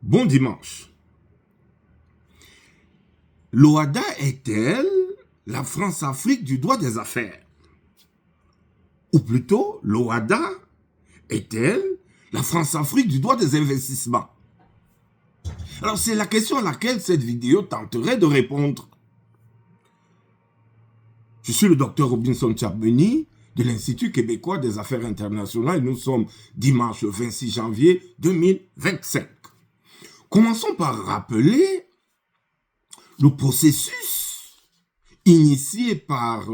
Bon dimanche. L'OHADA est-elle la France-Afrique du droit des affaires? Ou plutôt, l'OHADA est-elle la France-Afrique du droit des investissements? Alors, c'est la question à laquelle cette vidéo tenterait de répondre. Je suis le docteur Robinson Tchabeni de l'Institut québécois des affaires internationales et nous sommes dimanche 26 janvier 2025. Commençons par rappeler le processus initié par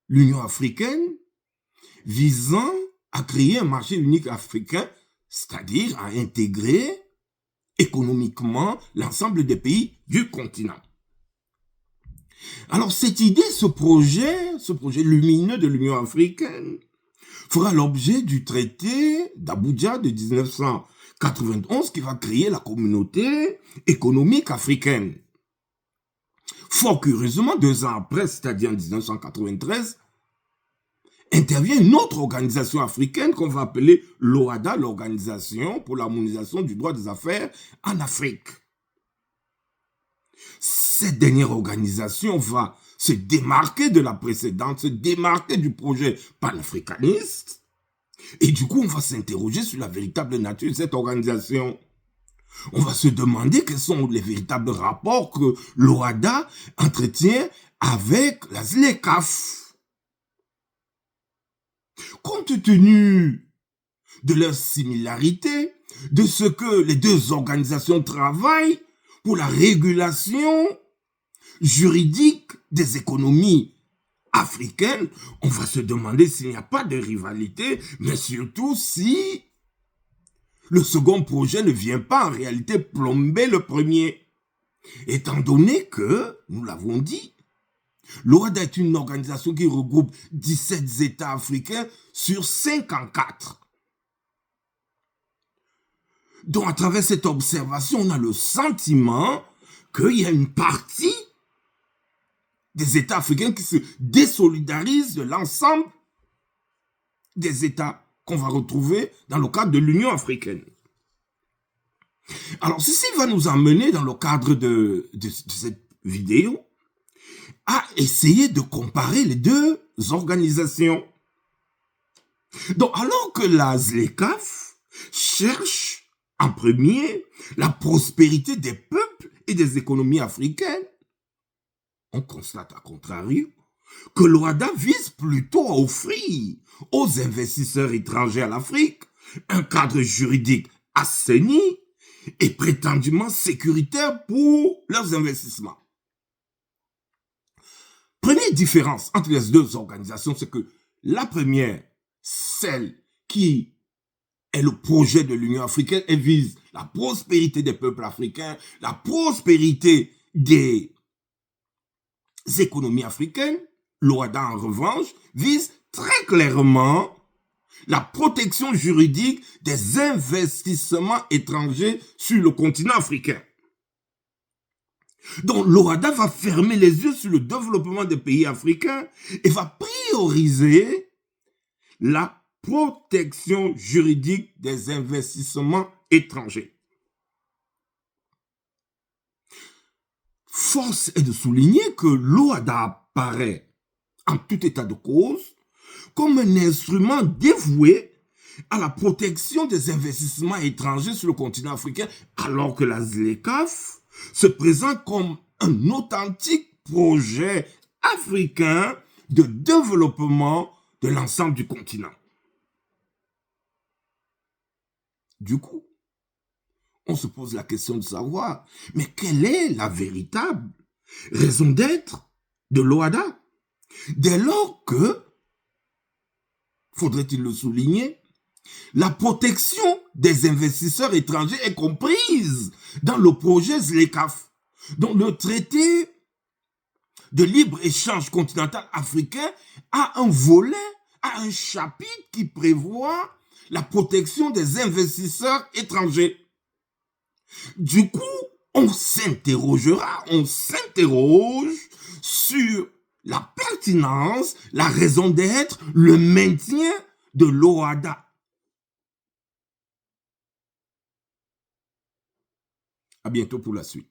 l'Union africaine visant à créer un marché unique africain, c'est-à-dire à intégrer économiquement l'ensemble des pays du continent. Alors cette idée, ce projet lumineux de l'Union africaine fera l'objet du traité d'Abuja de 1991 qui va créer la communauté économique africaine. Fort curieusement, 2 ans après, c'est-à-dire en 1993, intervient une autre organisation africaine qu'on va appeler l'OHADA, l'Organisation pour l'harmonisation du droit des affaires en Afrique. Cette dernière organisation va se démarquer de la précédente, se démarquer du projet panafricaniste. Et du coup, on va s'interroger sur la véritable nature de cette organisation. On va se demander quels sont les véritables rapports que l'OHADA entretient avec la ZLECAf. Compte tenu de leur similarité, de ce que les deux organisations travaillent pour la régulation juridique des économies africaines, on va se demander s'il n'y a pas de rivalité, mais surtout si le second projet ne vient pas en réalité plomber le premier. Étant donné que, nous l'avons dit, l'OHADA est une organisation qui regroupe 17 États africains sur 54. Donc à travers cette observation, on a le sentiment qu'il y a une partie des États africains qui se désolidarisent de l'ensemble des États qu'on va retrouver dans le cadre de l'Union africaine. Alors, ceci va nous emmener dans le cadre de cette vidéo à essayer de comparer les deux organisations. Donc, alors que la ZLECAf cherche en premier la prospérité des peuples et des économies africaines, on constate à contrario que l'OHADA vise plutôt à offrir aux investisseurs étrangers à l'Afrique un cadre juridique assaini et prétendument sécuritaire pour leurs investissements. Première différence entre les deux organisations, c'est que la première, celle qui est le projet de l'Union africaine, elle vise la prospérité des peuples africains, la prospérité des économies africaines. L'OHADA, en revanche, vise très clairement la protection juridique des investissements étrangers sur le continent africain. Donc l'OHADA va fermer les yeux sur le développement des pays africains et va prioriser la protection juridique des investissements étrangers. Force est de souligner que l'OHADA apparaît en tout état de cause comme un instrument dévoué à la protection des investissements étrangers sur le continent africain, alors que la ZLECAf se présente comme un authentique projet africain de développement de l'ensemble du continent. Du coup, on se pose la question de savoir, mais quelle est la véritable raison d'être de l'OHADA? Dès lors que, faudrait-il le souligner, la protection des investisseurs étrangers est comprise dans le projet ZLECAf. Donc le traité de libre-échange continental africain a un volet, a un chapitre qui prévoit la protection des investisseurs étrangers. Du coup, on s'interroge sur la pertinence, la raison d'être, le maintien de l'OHADA. À bientôt pour la suite.